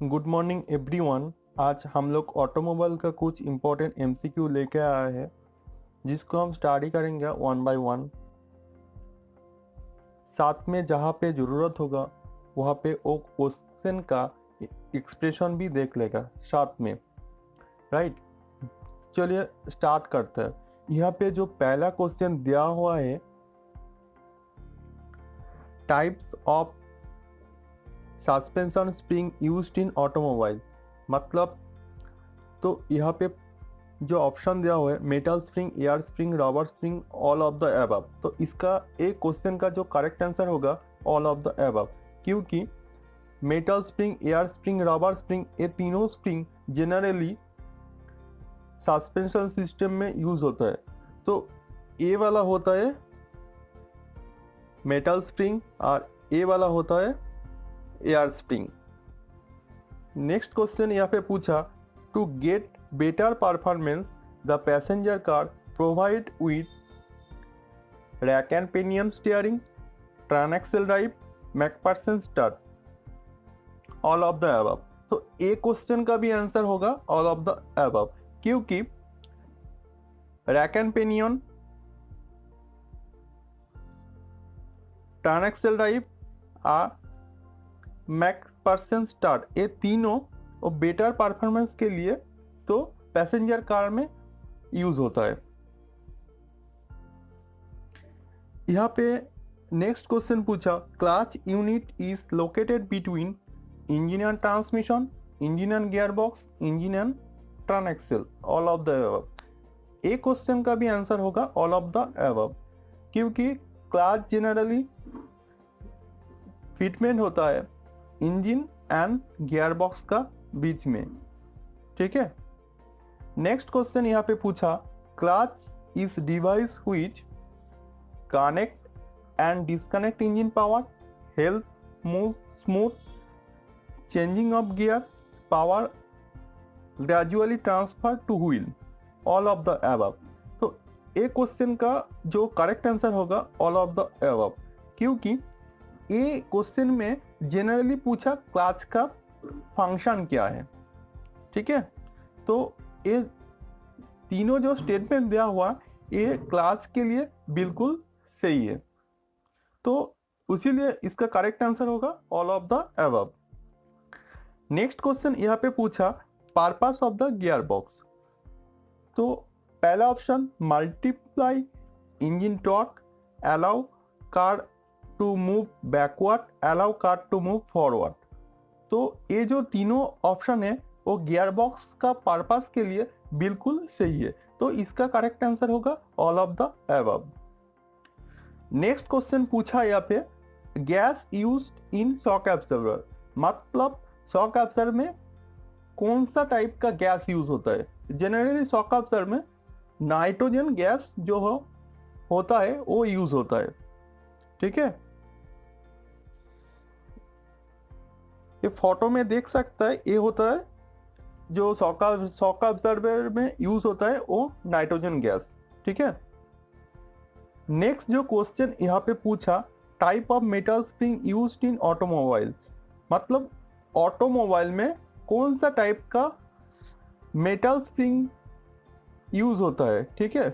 Good morning everyone. आज हम लोग ऑटोमोबाइल का कुछ इम्पोर्टेंट एमसीक्यू लेके आए हैं जिसको हम स्टडी करेंगे वन बाय वन। साथ में जहाँ पे ज़रूरत होगा वहाँ पे वो क्वेश्चन का एक्सप्रेशन भी देख लेगा साथ में। राइट, चलिए स्टार्ट करते हैं। यहाँ पे जो पहला क्वेश्चन दिया हुआ है, types of suspension spring used in automobile. मतलब तो यहाँ पे जो ऑप्शन दिया हुआ है metal spring, air spring, rubber spring, all of the above. तो इसका एक क्वेश्चन का जो करेक्ट आंसर होगा ऑल ऑफ द अबव, क्योंकि metal spring, air spring, rubber spring ये तीनों स्प्रिंग जनरली सस्पेंशन सिस्टम में यूज होता है। तो ए वाला होता है मेटल स्प्रिंग और ए वाला होता है एयर स्प्रिंग। नेक्स्ट क्वेश्चन यहाँ पे पूछा, to get better performance the passenger car provide with rack and pinion steering, transaxle drive, McPherson start, all of the above। तो ए क्वेश्चन का भी आंसर होगा ऑल ऑफ द above, क्योंकि rack and pinion, transaxle drive और Macpherson start ये तीनों और better performance के लिए तो पैसेंजर कार में यूज होता है। यहाँ पे नेक्स्ट क्वेश्चन पूछा, clutch unit is located between engine and transmission, engine and gear box, engine and transaxle, all of the above. A question का भी आंसर होगा ऑल ऑफ द अबव, क्योंकि क्लच जनरली फिटमेंट होता है engine and gear box का बीच में। ठीक है। नेक्स्ट क्वेश्चन यहाँ पे पूछा, clutch is device which connect and disconnect engine power, help move smooth changing of gear, power gradually transfer two wheel, all of the above. तो ए क्वेश्चन का जो करेक्ट आंसर होगा ऑल ऑफ द अबव, क्योंकि ए question में generally पूछा clutch का function क्या है। ठीक है। तो ये तीनों जो स्टेटमेंट दिया हुआ ये क्लच के लिए बिल्कुल सही है, तो उसीलिए इसका करेक्ट आंसर होगा all of the above. Next question यहाँ पे पूछा, purpose of the gear box. तो पहला option multiply engine torque, allow car to move backward, allow car to move forward. तो ये जो तीनों ऑप्शन है वो गियर बॉक्स का पर्पस के लिए बिल्कुल सही है, तो इसका करेक्ट आंसर होगा all of the above. Next question पूछा यहाँ पे, gas used in shock absorber. मतलब शॉक एब्जॉर्बर में कौन सा टाइप का गैस यूज होता है। जनरली शॉक एब्जॉर्बर में नाइट्रोजन गैस जो होता है वो यूज होता है। ठीक है। ये फोटो में देख सकता है, ये होता है जो शॉक ऑब्जर्वर में यूज होता है वो नाइट्रोजन गैस। ठीक है। नेक्स्ट जो क्वेश्चन यहाँ पे पूछा, type of metal spring used in automobile. मतलब ऑटोमोबाइल में कौन सा टाइप का मेटल स्प्रिंग यूज होता है। ठीक है।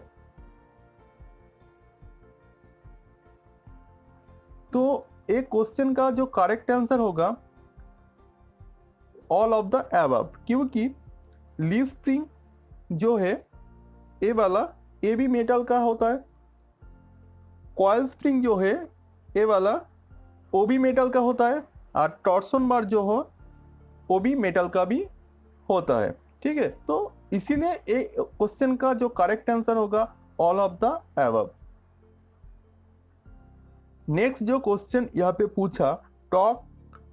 तो एक क्वेश्चन का जो करेक्ट आंसर होगा ऑल ऑफ द अबव, क्योंकि लीफ स्प्रिंग जो है ए वाला ए भी मेटल का होता है, कॉइल स्प्रिंग जो है ए वाला वो भी मेटल का होता है, और टॉर्सन बार जो हो वो भी मेटल का भी होता है। ठीक है। तो इसीलिए ए क्वेश्चन का जो करेक्ट आंसर होगा all of the above. Next जो क्वेश्चन यहाँ पे पूछा, torque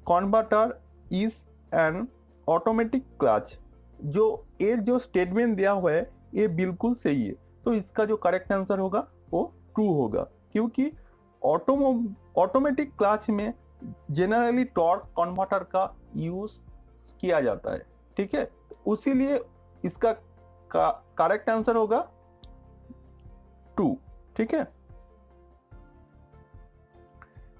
converter is an automatic clutch. जो ये जो स्टेटमेंट दिया हुआ है ये बिल्कुल सही है, तो इसका जो करेक्ट आंसर होगा वो ट्रू होगा, क्योंकि ऑटोमेटिक क्लच में जनरली टॉर्क कन्वर्टर का यूज किया जाता है। ठीक है। उसीलिए इसका करेक्ट आंसर होगा ट्रू। ठीक है।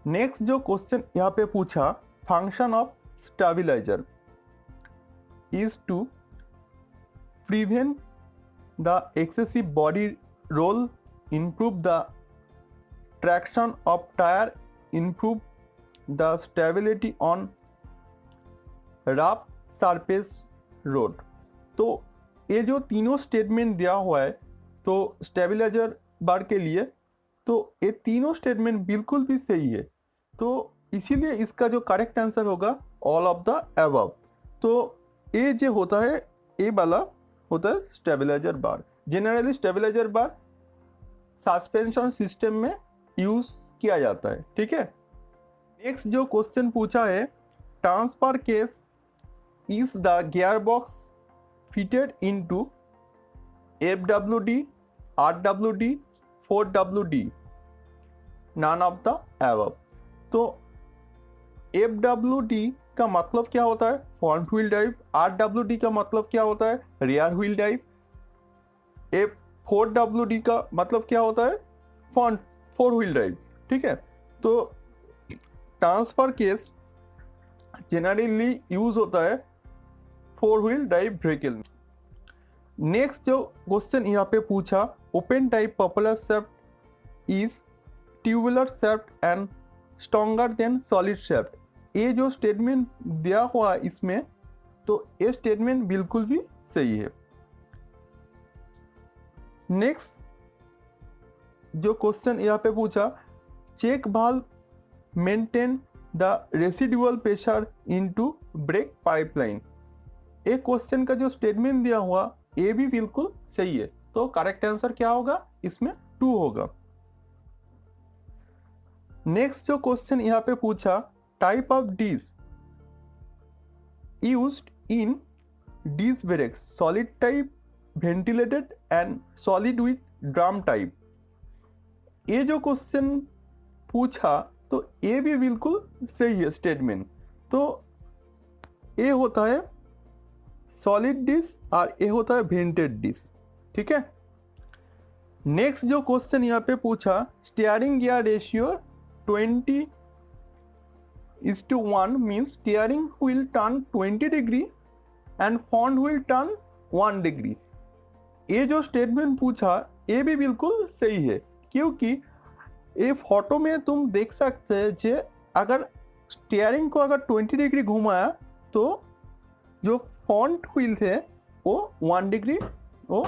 नेक्स्ट जो क्वेश्चन यहाँ पे पूछा, function of stabiliser. is to prevent the excessive body roll, improve the traction of tire, improve the stability on rough surface road। तो ये जो तीनों स्टेटमेंट दिया हुआ है तो स्टेबलाइजर बार के लिए, तो ये तीनों स्टेटमेंट बिल्कुल भी सही है, तो इसीलिए इसका जो करेक्ट आंसर होगा ऑल ऑफ द अबव। तो ये जो होता है, ये वाला होता है स्टेबलाइजर बार। जनरली स्टेबलाइजर बार सस्पेंशन सिस्टम में यूज किया जाता है, ठीक है। नेक्स्ट जो क्वेश्चन पूछा है, transfer case is the gear box fitted into FWD, RWD, 4WD, none of the above. तो FWD का मतलब क्या होता है, फ्रंट व्हील ड्राइव। RWD का मतलब क्या होता है, रियर व्हील ड्राइव। 4WD का मतलब क्या होता है, फ्रंट फोर व्हील ड्राइव, ठीक है। तो ट्रांसफर केस जनरली यूज होता है फोर व्हील ड्राइव व्हीकल में। नेक्स्ट जो क्वेश्चन यहाँ पे पूछा, open type propeller shaft is tubular shaft and stronger than solid shaft. ये जो स्टेटमेंट दिया हुआ है इसमें, तो ये स्टेटमेंट बिल्कुल भी सही है। नेक्स्ट जो क्वेश्चन यहाँ पे पूछा, check valve maintain the residual pressure into brake pipeline. ये क्वेश्चन का जो स्टेटमेंट दिया हुआ ये भी बिल्कुल सही है, तो करेक्ट आंसर क्या होगा, इसमें 2 होगा। नेक्स्ट जो क्वेश्चन यहाँ पे पूछा, type of dish used in dish brake, solid type, ventilated and solid with drum type. ये जो क्वेश्चन पूछा तो ये भी बिल्कुल सही है स्टेटमेंट। तो ये होता है सॉलिड डिश और ये होता है वेंटेड डिश, ठीक है। नेक्स्ट जो क्वेश्चन यहाँ पे पूछा, steering gear ratio 20:1 means steering wheel turn 20 degree and front wheel turn 1 degree. ये जो स्टेटमेंट पूछा ये भी बिल्कुल सही है, क्योंकि ये फोटो में तुम देख सकते हैं कि अगर स्टीयरिंग को अगर 20 डिग्री घुमाया तो जो फ्रंट व्हील है वो 1 डिग्री वो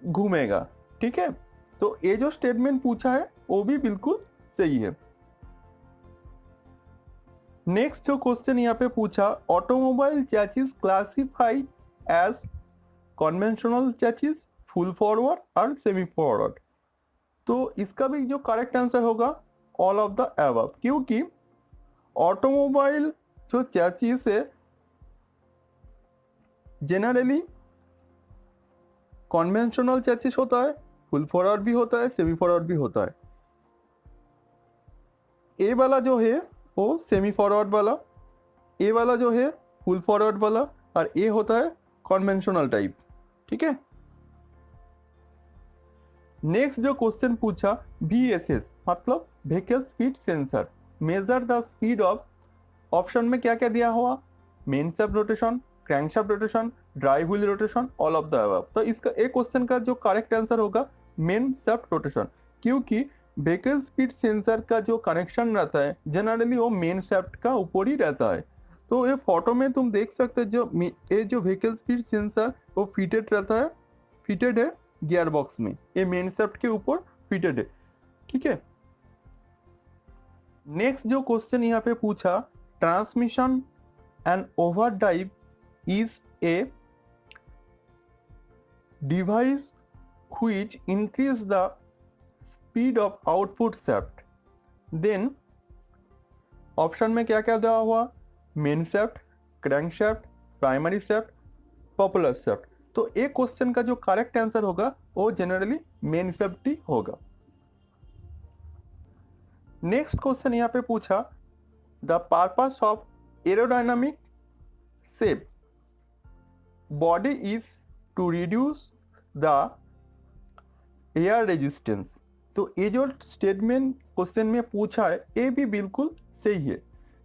घूमेगा, ठीक है। तो ये जो स्टेटमेंट पूछा है वो भी बिल्कुल सही है। नेक्स्ट जो क्वेश्चन यहाँ पे पूछा, automobile chassis classified as conventional chassis, full forward और सेमी फॉरवर्ड। तो इसका भी जो करेक्ट आंसर होगा ऑल ऑफ द अबव, क्योंकि ऑटोमोबाइल जो चैसिस है जनरली कन्वेंशनल चैसिस होता है, फुल फॉरवर्ड भी होता है, सेमी फॉरवर्ड भी होता है। ए वाला जो है वो सेमी फॉरवर्ड वाला, ए वाला जो है फुल फॉरवर्ड वाला, और ए होता है कन्वेंशनल टाइप, ठीक है। नेक्स्ट जो क्वेश्चन पूछा, VSS मतलब vehicle speed sensor, measure the speed of, option में क्या क्या दिया हुआ, main shaft rotation, crankshaft rotation, drive wheel rotation, all of the above. तो इसका एक क्वेश्चन का जो करेक्ट आंसर होगा मेन शाफ्ट रोटेशन, क्योंकि व्हीकल स्पीड सेंसर का जो कनेक्शन रहता है जनरली वो मेन शाफ्ट का ऊपर ही रहता है। तो ये फोटो में तुम देख सकते हो जो व्हीकल स्पीड सेंसर वो फिटेड रहता है, फिटेड है गियर बॉक्स में, ये मेन शाफ्ट के ऊपर फिटेड है, ठीक है। नेक्स्ट जो क्वेश्चन यहाँ पे पूछा, transmission and overdrive is a device which increase the speed of output shaft, then option में क्या क्या दिया हुआ, main shaft, crank shaft, primary shaft, popular shaft. तो एक क्वेश्चन का जो करेक्ट आंसर होगा वो जनरली मेन शाफ्ट ही होगा। नेक्स्ट क्वेश्चन यहाँ पे पूछा, the purpose of aerodynamic shape body is to reduce the air resistance. तो ये जो स्टेटमेंट क्वेश्चन में पूछा है ये भी बिल्कुल सही है।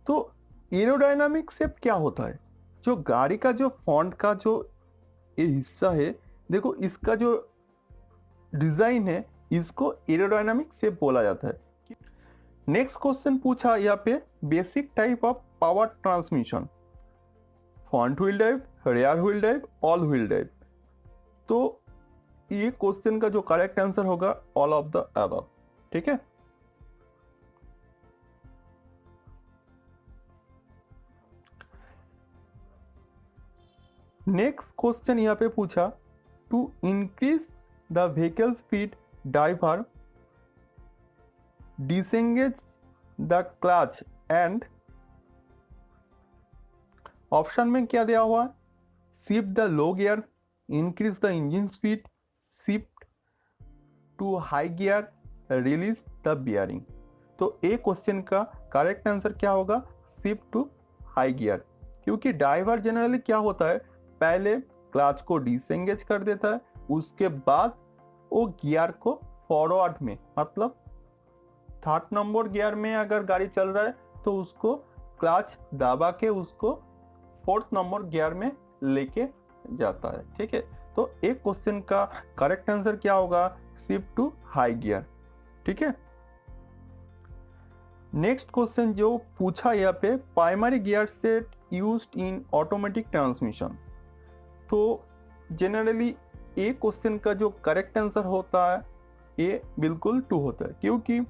तो एरोडायनामिक शेप क्या होता है? जो गाड़ी का जो फ्रंट का जो ये हिस्सा है, देखो इसका जो डिजाइन है इसको एरोडायनामिक शेप बोला जाता है। नेक्स्ट क्वेश्चन पूछा यहाँ पे, basic type of power transmission, front wheel drive, rear wheel drive, all wheel drive. तो ये क्वेश्चन का जो करेक्ट आंसर होगा ऑल ऑफ द अबव। ठीक है, नेक्स्ट क्वेश्चन यहाँ पे पूछा, to increase the vehicle speed driver disengage the clutch and, option में क्या दिया हुआ है? Shift the low gear, increase the engine speed, shift to high gear, release the bearing. तो ए क्वेश्चन का करेक्ट आंसर क्या होगा? Shift to high gear. क्योंकि ड्राइवर जनरली क्या होता है, पहले क्लच को डिसएंगेज कर देता है, उसके बाद वो गियर को फॉरवर्ड में, मतलब 3rd नंबर गियर में अगर गाड़ी चल रहा है तो उसको क्लच दबा के उसको 4th नंबर गियर में लेके जाता है। ठीक है, तो एक क्वेश्चन का करेक्ट आंसर क्या होगा? Shift to high gear. ठीक है, नेक्स्ट क्वेश्चन जो पूछा यहाँ पे, primary gear set used in automatic transmission. तो जनरली ये क्वेश्चन का जो करेक्ट आंसर होता है ये बिल्कुल 2 होता है, क्योंकि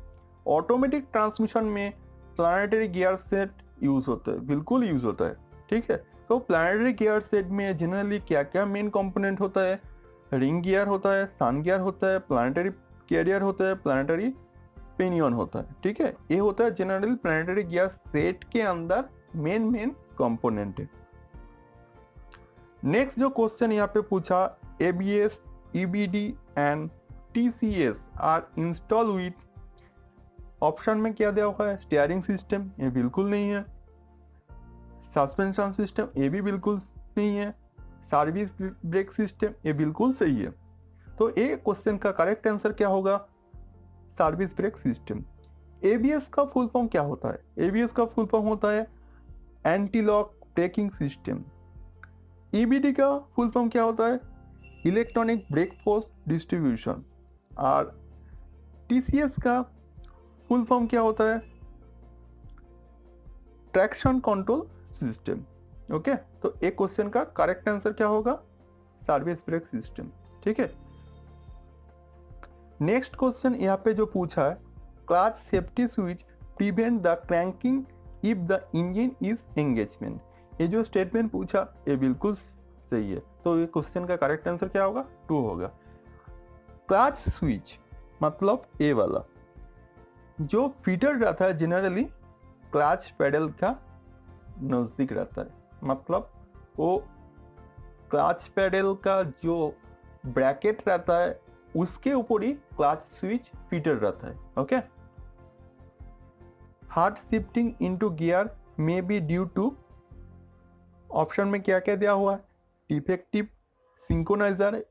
ऑटोमेटिक ट्रांसमिशन में प्लानेटरी गियर सेट यूज होता है, बिल्कुल यूज होता है। ठीक है, तो प्लानेटरी गियर सेट में जनरली क्या क्या मेन कंपोनेंट होता है? रिंग गियर होता है, सन गियर होता है, प्लानेटरी कैरियर होता है, प्लानेटरी पिनियन होता है। ठीक है, ये होता है जनरली प्लानेटरी गियर सेट के अंदर मेन कंपोनेंट है। नेक्स्ट जो क्वेश्चन यहाँ पे पूछा, ABS, EBD and TCS are install with, option में क्या दिया हुआ है? स्टीयरिंग सिस्टम, ये बिल्कुल नहीं है। सस्पेंशन सिस्टम, ये भी बिल्कुल नहीं है। सर्विस ब्रेक सिस्टम, ये बिल्कुल सही है। तो ये क्वेश्चन का करेक्ट आंसर क्या होगा? Service brake system. ABS का फुल फॉर्म क्या होता है? ABS का फुल फॉर्म होता है anti lock braking system. EBD का फुल फॉर्म क्या होता है? Electronic brake force distribution. और TCS का फुल फॉर्म क्या होता है? Traction control system. ओके, तो एक क्वेश्चन का करेक्ट आंसर क्या होगा? Service brake system. ठीक है, नेक्स्ट क्वेश्चन यहाँ पे जो पूछा है, clutch safety switch prevent the cranking if the engine is engagement. ये जो स्टेटमेंट पूछा ये बिल्कुल सही है। तो ये क्वेश्चन का करेक्ट आंसर क्या होगा? 2 होगा। क्लच स्विच मतलब ए वाला जो फीटर रहता है जनरली क्लच पेडल का नजदीक रहता है, मतलब वो क्लच पेडल का जो ब्रैकेट रहता है उसके ऊपर ही क्लच स्विच फीटर रहता है। Okay, hard shifting into gear may be due to, option में क्या क्या दिया हुआ है? Defective synchroniser,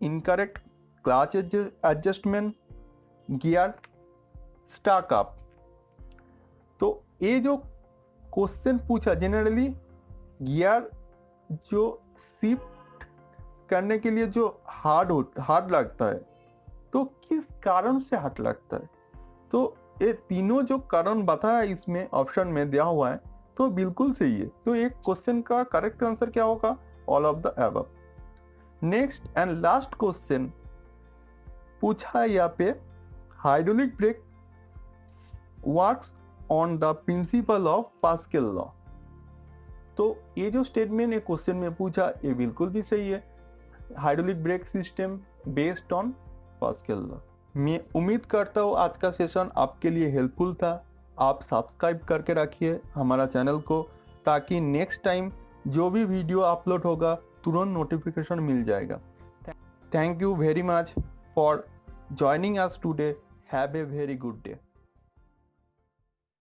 incorrect clutch adjustment, gear stuck up. तो ये जो क्वेश्चन पूछा जनरली गियर जो शिफ्ट करने के लिए जो हार्ड लगता है, तो किस कारण से हार्ड लगता है? तो ये तीनों जो कारण बताया इसमें ऑप्शन में दिया हुआ है, तो बिल्कुल सही है। तो एक क्वेश्चन का करेक्ट आंसर क्या होगा? All of the above. Next and last question पूछा है यहाँ पे, hydraulic brake works on the principle of pascal law. तो ये जो स्टेटमेंट एक क्वेश्चन में पूछा ये बिल्कुल भी सही है। Hydraulic brake system based on pascal law. मैं उम्मीद करता हूँ आज का सेशन आपके लिए हेल्पफुल था। आप सब्सक्राइब करके रखिए हमारा चैनल को, ताकि नेक्स्ट टाइम जो भी वीडियो अपलोड होगा तुरंत नोटिफिकेशन मिल जाएगा। Thank you very much for joining us today. Have a very good day.